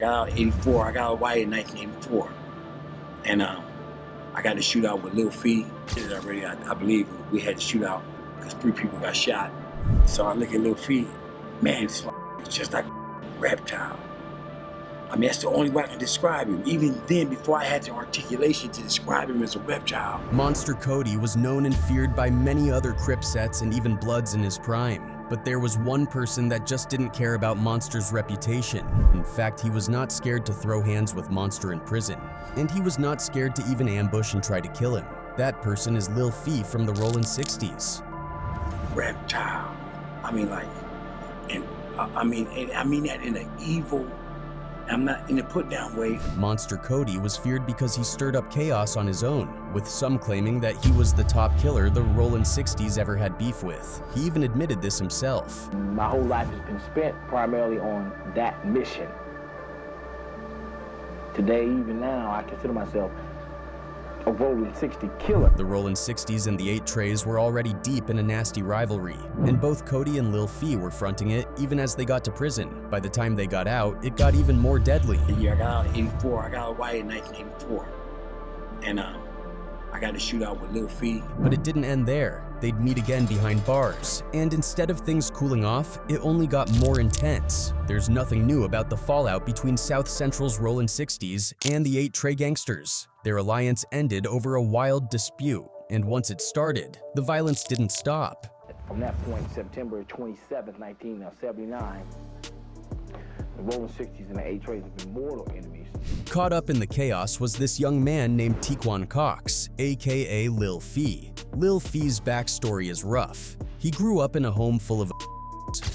Got out in 84. I got out white in 1984. And I got a shootout with Lil Fee. I believe we had a shootout because 3 people got shot. So I look at Lil Fee, man, it's just like a reptile. I mean, that's the only way I can describe him. Even then, before I had the articulation to describe him as a reptile. Monster Kody was known and feared by many other Crip sets and even Bloods in his prime. But there was one person that just didn't care about Monster's reputation. In fact, he was not scared to throw hands with Monster in prison. And he was not scared to even ambush and try to kill him. That person is Lil Fee from the Rollin 60s. Reptile. I mean, like, and I mean that in an evil, I'm not in a put-down way. Monster Kody was feared because he stirred up chaos on his own, with some claiming that he was the top killer the Rollin 60s ever had beef with. He even admitted this himself. My whole life has been spent primarily on that mission. Today, even now, I consider myself a Rollin 60 killer. The Rollin 60s and the 8 Trays were already deep in a nasty rivalry, and both Kody and Lil Fee were fronting it even as they got to prison. By the time they got out, it got even more deadly. Yeah, I got out in 84. I got out white in 1984. And I got a shootout with Lil Fee. But it didn't end there. They'd meet again behind bars, and instead of things cooling off, it only got more intense. There's nothing new about the fallout between South Central's Rollin 60s and the 8 Tray gangsters. Their alliance ended over a wild dispute, and once it started, the violence didn't stop. From that point, September 27th, 1979, the Rollin 60s and the 8 Trays have been mortal enemies. Caught up in the chaos was this young man named Tequan Cox, aka Lil Fee. Lil Fee's backstory is rough. He grew up in a home full of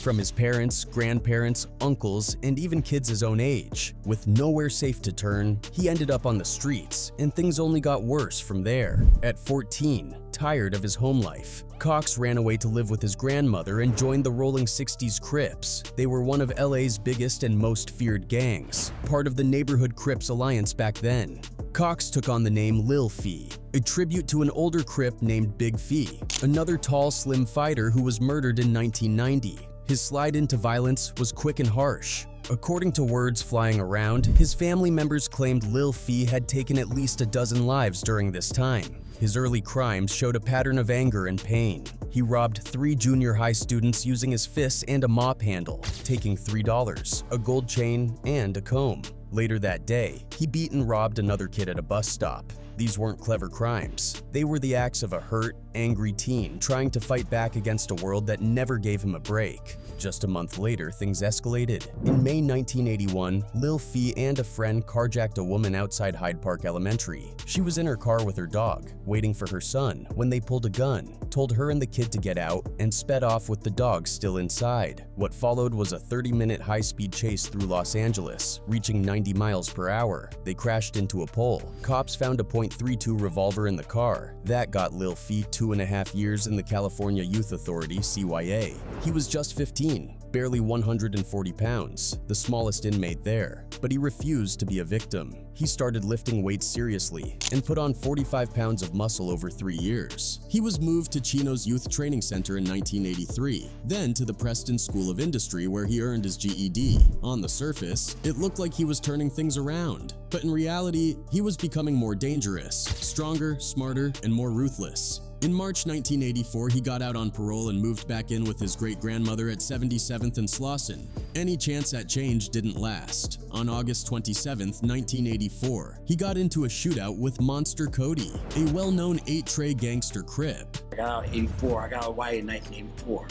from his parents, grandparents, uncles, and even kids his own age. With nowhere safe to turn, he ended up on the streets, and things only got worse from there. At 14, tired of his home life, Cox ran away to live with his grandmother and joined the Rollin 60s Crips. They were one of LA's biggest and most feared gangs, part of the Neighborhood Crips Alliance back then. Cox took on the name Lil Fee, a tribute to an older Crip named Big Fee, another tall, slim fighter who was murdered in 1990. His slide into violence was quick and harsh. According to words flying around, his family members claimed Lil Fee had taken at least a dozen lives during this time. His early crimes showed a pattern of anger and pain. He robbed 3 junior high students using his fists and a mop handle, taking $3, a gold chain, and a comb. Later that day, he beat and robbed another kid at a bus stop. These weren't clever crimes. They were the acts of a hurt, angry teen trying to fight back against a world that never gave him a break. Just a month later, things escalated. In May 1981, Lil Fee and a friend carjacked a woman outside Hyde Park Elementary. She was in her car with her dog, waiting for her son, when they pulled a gun, told her and the kid to get out, and sped off with the dog still inside. What followed was a 30-minute high-speed chase through Los Angeles, reaching 90 miles per hour. They crashed into a pole. Cops found a .32 revolver in the car. That got Lil Fee 2.5 years in the California Youth Authority, CYA. He was just 15, barely 140 pounds, the smallest inmate there, but he refused to be a victim. He started lifting weights seriously and put on 45 pounds of muscle over 3 years. He was moved to Chino's Youth Training Center in 1983, then to the Preston School of Industry where he earned his GED. On the surface, it looked like he was turning things around, but in reality, he was becoming more dangerous, stronger, smarter, and more ruthless. In March 1984, he got out on parole and moved back in with his great-grandmother at 77th and Slauson. Any chance at change didn't last. On August 27, 1984, he got into a shootout with Monster Kody, a well-known 8 Tray gangster Crip. I got out in 84. I got out white in 1984.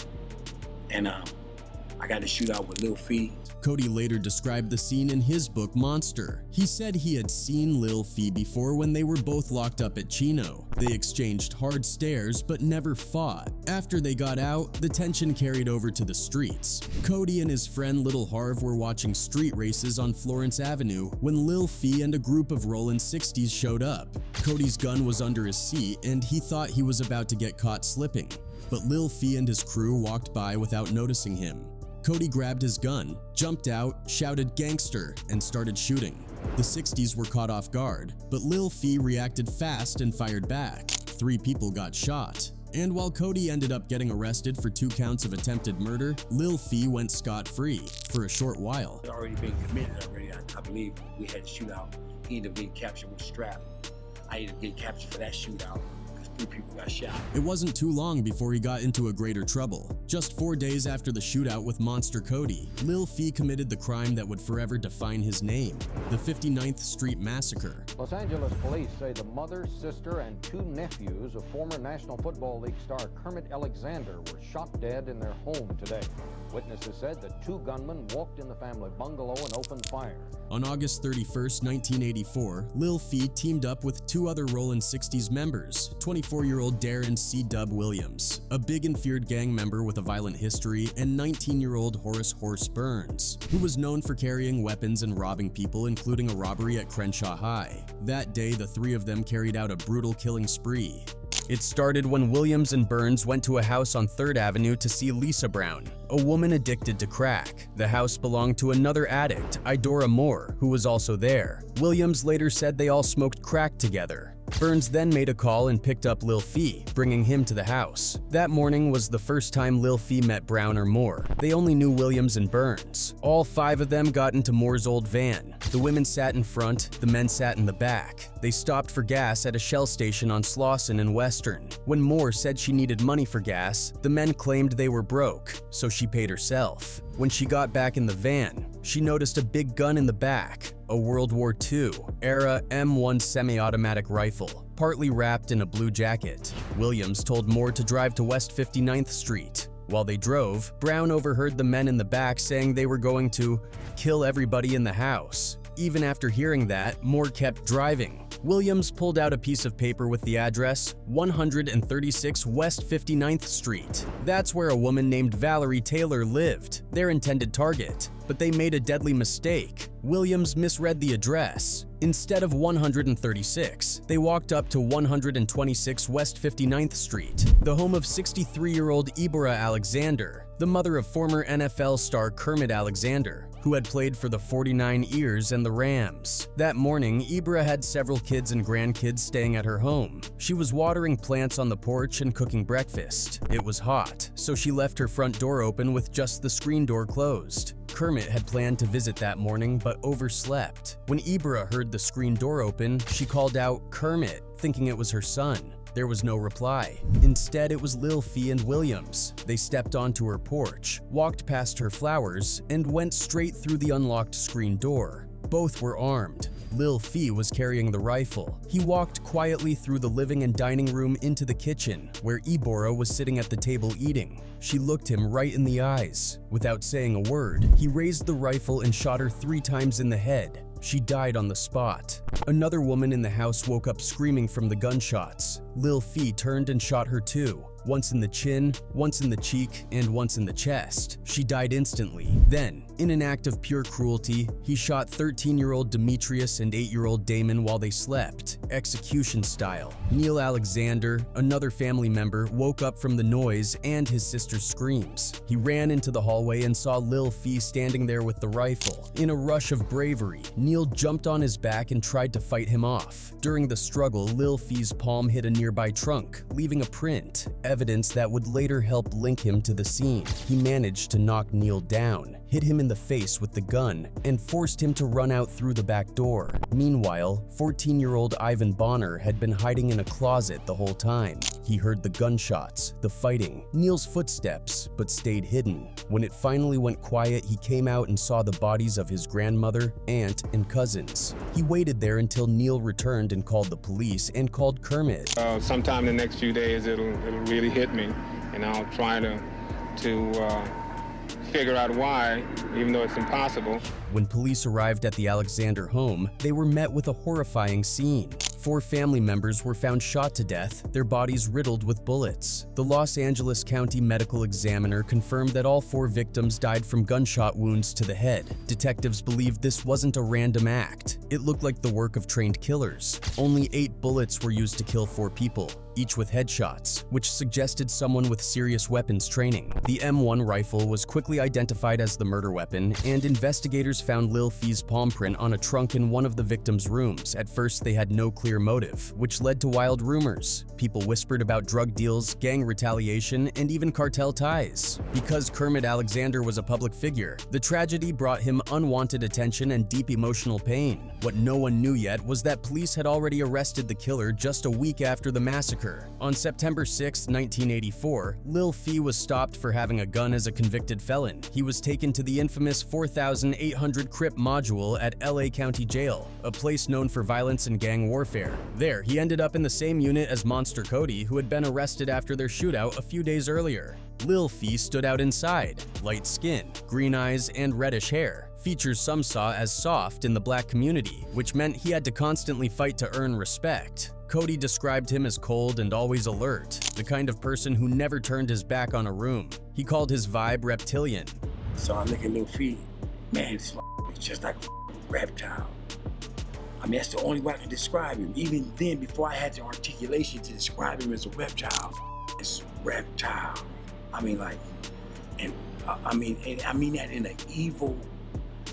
And I got a shootout with Lil Fee. Kody later described the scene in his book Monster. He said he had seen Lil Fee before when they were both locked up at Chino. They exchanged hard stares but never fought. After they got out, the tension carried over to the streets. Kody and his friend Little Harv were watching street races on Florence Avenue when Lil Fee and a group of Rollin 60s showed up. Kody's gun was under his seat and he thought he was about to get caught slipping. But Lil Fee and his crew walked by without noticing him. Kody grabbed his gun, jumped out, shouted "gangster," and started shooting. The 60s were caught off guard, but Lil Fee reacted fast and fired back. 3 people got shot. And while Kody ended up getting arrested for 2 counts of attempted murder, Lil Fee went scot-free for a short while. It's already been committed already. I believe we had a shootout. He ended up getting captured with a strap. I ended up getting captured for that shootout because 3 people got shot. It wasn't too long before he got into a greater trouble. Just 4 days after the shootout with Monster Kody, Lil Fee committed the crime that would forever define his name, the 59th Street Massacre. Los Angeles police say the mother, sister, and 2 nephews of former National Football League star Kermit Alexander were shot dead in their home today. Witnesses said the 2 gunmen walked in the family bungalow and opened fire. On August 31st, 1984, Lil Fee teamed up with 2 other Rollin 60s members, 24-year-old Darren C. Dub Williams, a big and feared gang member with a violent history, and 19-year-old Horace Horse Burns, who was known for carrying weapons and robbing people, including a robbery at Crenshaw High. That day, the 3 of them carried out a brutal killing spree. It started when Williams and Burns went to a house on 3rd Avenue to see Lisa Brown, a woman addicted to crack. The house belonged to another addict, Idora Moore, who was also there. Williams later said they all smoked crack together. Burns then made a call and picked up Lil Fee, bringing him to the house. That morning was the first time Lil Fee met Brown or Moore. They only knew Williams and Burns. All 5 of them got into Moore's old van. The women sat in front, the men sat in the back. They stopped for gas at a Shell station on Slauson and Western. When Moore said she needed money for gas, the men claimed they were broke, so she paid herself. When she got back in the van, she noticed a big gun in the back, a World War II era M1 semi-automatic rifle, partly wrapped in a blue jacket. Williams told Moore to drive to West 59th Street. While they drove, Brown overheard the men in the back saying they were going to kill everybody in the house. Even after hearing that, Moore kept driving. Williams pulled out a piece of paper with the address 136 West 59th Street. That's where a woman named Valerie Taylor lived, their intended target. But they made a deadly mistake. Williams misread the address. Instead of 136, they walked up to 126 West 59th Street, the home of 63-year-old Ibora Alexander, the mother of former NFL star Kermit Alexander, who had played for the 49ers and the Rams. That morning, Ibora had several kids and grandkids staying at her home. She was watering plants on the porch and cooking breakfast. It was hot, so she left her front door open with just the screen door closed. Kermit had planned to visit that morning but overslept. When Ibora heard the screen door open, she called out, "Kermit," thinking it was her son. There was no reply. Instead, it was Lil Fee and Williams. They stepped onto her porch, walked past her flowers, and went straight through the unlocked screen door. Both were armed. Lil Fee was carrying the rifle. He walked quietly through the living and dining room into the kitchen, where Ibora was sitting at the table eating. She looked him right in the eyes. Without saying a word, he raised the rifle and shot her 3 times in the head. She died on the spot. Another woman in the house woke up screaming from the gunshots. Lil Fee turned and shot her too. Once in the chin, once in the cheek, and once in the chest. She died instantly. Then, in an act of pure cruelty, he shot 13-year-old Demetrius and 8-year-old Damon while they slept, execution style. Neil Alexander, another family member, woke up from the noise and his sister's screams. He ran into the hallway and saw Lil Fee standing there with the rifle. In a rush of bravery, Neil jumped on his back and tried to fight him off. During the struggle, Lil Fee's palm hit a nearby trunk, leaving a print, evidence that would later help link him to the scene. He managed to knock Neil down, hit him in the face with the gun, and forced him to run out through the back door. Meanwhile, 14-year-old Ivan Bonner had been hiding in a closet the whole time. He heard the gunshots, the fighting, Neil's footsteps, but stayed hidden. When it finally went quiet, he came out and saw the bodies of his grandmother, aunt, and cousins. He waited there until Neil returned and called the police and called Kermit. Sometime in the next few days, it'll really hit me, and I'll try to figure out why, even though it's impossible. When police arrived at the Alexander home, they were met with a horrifying scene. 4 family members were found shot to death, their bodies riddled with bullets. The Los Angeles County Medical Examiner confirmed that all 4 victims died from gunshot wounds to the head. Detectives believed this wasn't a random act. It looked like the work of trained killers. Only 8 bullets were used to kill 4 people, each with headshots, which suggested someone with serious weapons training. The M1 rifle was quickly identified as the murder weapon, and investigators found Lil Fee's palm print on a trunk in one of the victim's rooms. At first, they had no clear motive, which led to wild rumors. People whispered about drug deals, gang retaliation, and even cartel ties. Because Kermit Alexander was a public figure, the tragedy brought him unwanted attention and deep emotional pain. What no one knew yet was that police had already arrested the killer just a week after the massacre. On September 6, 1984, Lil Fee was stopped for having a gun as a convicted felon. He was taken to the infamous 4800 Crip module at LA County Jail, a place known for violence and gang warfare. There, he ended up in the same unit as Monster Kody, who had been arrested after their shootout a few days earlier. Lil Fee stood out inside, light skin, green eyes, and reddish hair. Features some saw as soft in the black community, which meant he had to constantly fight to earn respect. Kody described him as cold and always alert, the kind of person who never turned his back on a room. He called his vibe reptilian. So I look at Lil Fee, man, it's just like a reptile. I mean, that's the only way I can describe him. Even then, before I had the articulation to describe him as a reptile, it's reptile. I mean, like, and I mean that in an evil,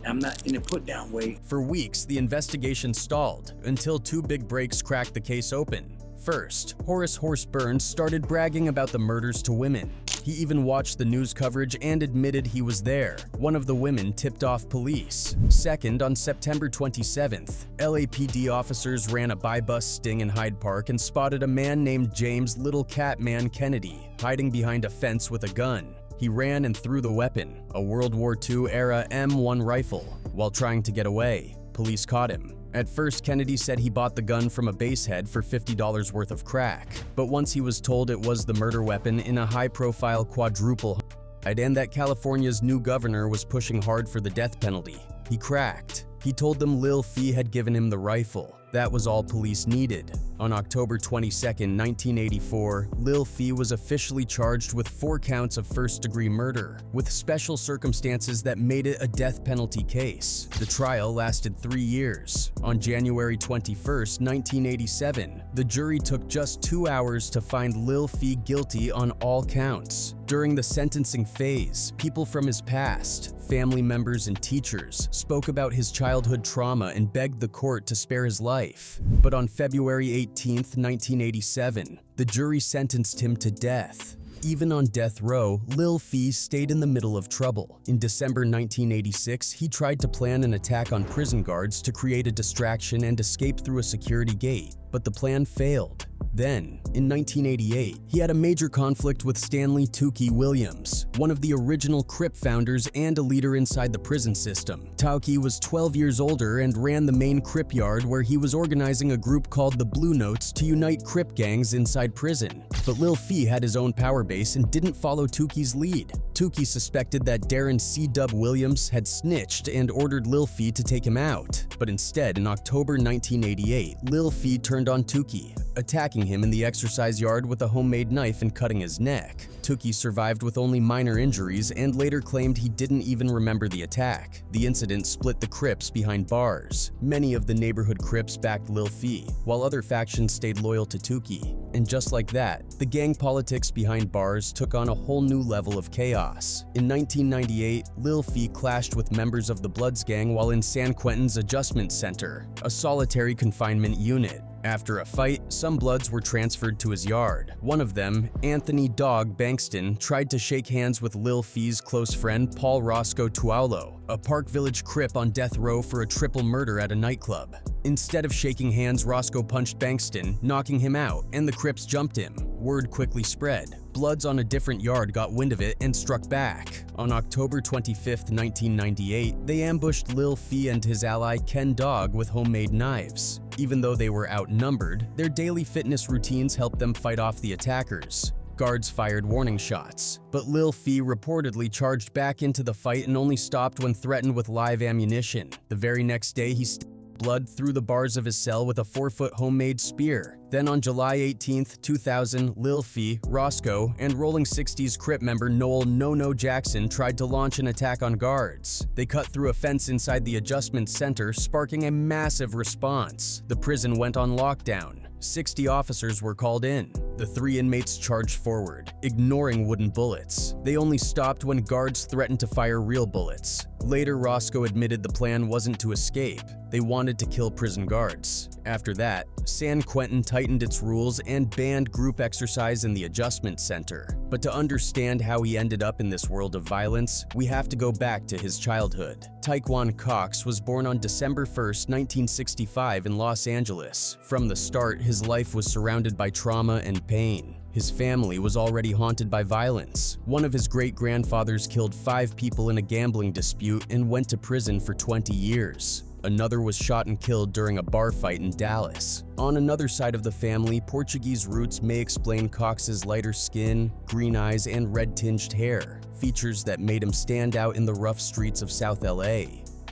I'm not in a put-down way. For weeks, the investigation stalled until 2 big breaks cracked the case open. First, Horace "Horse" Burns started bragging about the murders to women. He even watched the news coverage and admitted he was there. One of the women tipped off police. Second, on September 27th, LAPD officers ran a by-bus sting in Hyde Park and spotted a man named James "Little Catman" Kennedy hiding behind a fence with a gun. He ran and threw the weapon, a World War II-era M1 rifle. While trying to get away, police caught him. At first, Kennedy said he bought the gun from a basehead for $50 worth of crack. But once he was told it was the murder weapon in a high-profile quadruple homicide and that California's new governor was pushing hard for the death penalty, he cracked. He told them Lil Fee had given him the rifle. That was all police needed. On October 22, 1984, Lil Fee was officially charged with 4 counts of first-degree murder, with special circumstances that made it a death penalty case. The trial lasted 3 years. On January 21, 1987, the jury took just 2 hours to find Lil Fee guilty on all counts. During the sentencing phase, people from his past, family members and teachers, spoke about his childhood trauma and begged the court to spare his life. But on February 18, 1987, the jury sentenced him to death. Even on death row, Lil Fee stayed in the middle of trouble. In December 1986, he tried to plan an attack on prison guards to create a distraction and escape through a security gate, but the plan failed. Then, in 1988, he had a major conflict with Stanley "Tookie" Williams, one of the original Crip founders and a leader inside the prison system. Tookie was 12 years older and ran the main Crip yard where he was organizing a group called the Blue Notes to unite Crip gangs inside prison. But Lil Fee had his own power base and didn't follow Tookie's lead. Tookie suspected that Darren C. Dub Williams had snitched and ordered Lil Fee to take him out. But instead, in October 1988, Lil Fee turned on Tookie, attacking him in the exercise yard with a homemade knife and cutting his neck. Tookie survived with only minor injuries and later claimed he didn't even remember the attack. The incident split the Crips behind bars. Many of the neighborhood Crips backed Lil Fee, while other factions stayed loyal to Tookie. And just like that, the gang politics behind bars took on a whole new level of chaos. In 1998, Lil Fee clashed with members of the Bloods gang while in San Quentin's Adjustment Center, a solitary confinement unit. After a fight, some Bloods were transferred to his yard. One of them, Anthony "Dog" Bankston, tried to shake hands with Lil Fee's close friend Paul Roscoe Tuaulo, a Park Village Crip on death row for a triple murder at a nightclub. Instead of shaking hands, Roscoe punched Bankston, knocking him out, and the Crips jumped him. Word quickly spread. Bloods on a different yard got wind of it and struck back. On October 25, 1998, they ambushed Lil Fee and his ally Ken Dog with homemade knives. Even though they were outnumbered, their daily fitness routines helped them fight off the attackers. Guards fired warning shots, but Lil Fee reportedly charged back into the fight and only stopped when threatened with live ammunition. The very next day, he stabbed blood through the bars of his cell with a 4-foot homemade spear. Then on July 18, 2000, Lil Fee, Roscoe, and Rollin 60s Crip member Noel "No-No" Jackson tried to launch an attack on guards. They cut through a fence inside the adjustment center, sparking a massive response. The prison went on lockdown. 60 officers were called in. The 3 inmates charged forward, ignoring wooden bullets. They only stopped when guards threatened to fire real bullets. Later, Roscoe admitted the plan wasn't to escape. They wanted to kill prison guards. After that, San Quentin tightened its rules and banned group exercise in the adjustment center. But to understand how he ended up in this world of violence, we have to go back to his childhood. Tyquan Cox was born on December 1, 1965 in Los Angeles. From the start, his life was surrounded by trauma and pain. His family was already haunted by violence. One of his great-grandfathers killed 5 people in a gambling dispute and went to prison for 20 years. Another was shot and killed during a bar fight in Dallas. On another side of the family, Portuguese roots may explain Cox's lighter skin, green eyes, and red-tinged hair, features that made him stand out in the rough streets of South LA.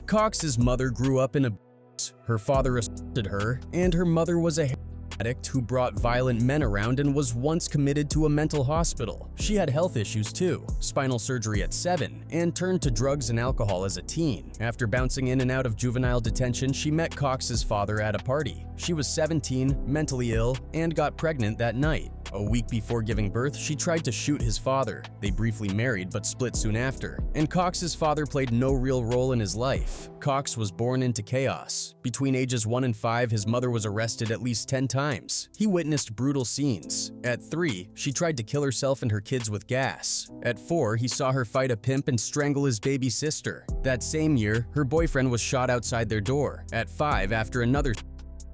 Cox's mother grew up in a her father assaulted her, and her mother was a addict who brought violent men around and was once committed to a mental hospital. She had health issues too, spinal surgery at 7, and turned to drugs and alcohol as a teen. After bouncing in and out of juvenile detention, she met Cox's father at a party. She was 17, mentally ill, and got pregnant that night. A week before giving birth, she tried to shoot his father. They briefly married but split soon after, and Cox's father played no real role in his life. Cox was born into chaos. Between ages 1 and 5, his mother was arrested at least 10 times. He witnessed brutal scenes. At 3, she tried to kill herself and her kids with gas. At 4, he saw her fight a pimp and strangle his baby sister. That same year, her boyfriend was shot outside their door. At 5, after another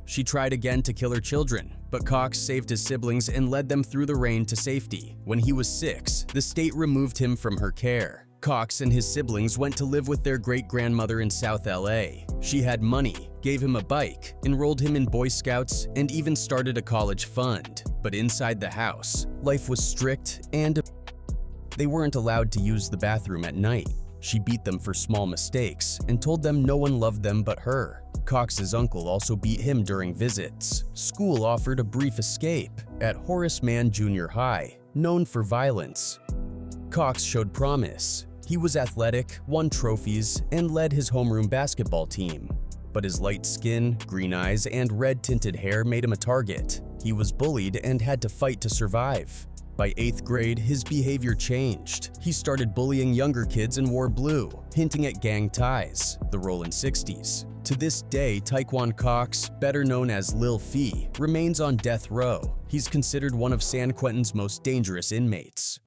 she tried again to kill her children, but Cox saved his siblings and led them through the rain to safety. When he was 6, the state removed him from her care. Cox and his siblings went to live with their great-grandmother in South LA. She had money, gave him a bike, enrolled him in Boy Scouts, and even started a college fund. But inside the house, life was strict and they weren't allowed to use the bathroom at night. She beat them for small mistakes and told them no one loved them but her. Cox's uncle also beat him during visits. School offered a brief escape at Horace Mann Junior High, known for violence. Cox showed promise. He was athletic, won trophies, and led his homeroom basketball team. But his light skin, green eyes, and red-tinted hair made him a target. He was bullied and had to fight to survive. By 8th grade, his behavior changed. He started bullying younger kids and wore blue, hinting at gang ties, the Rollin 60s. To this day, Tyquan Cox, better known as Lil Fee, remains on death row. He's considered one of San Quentin's most dangerous inmates.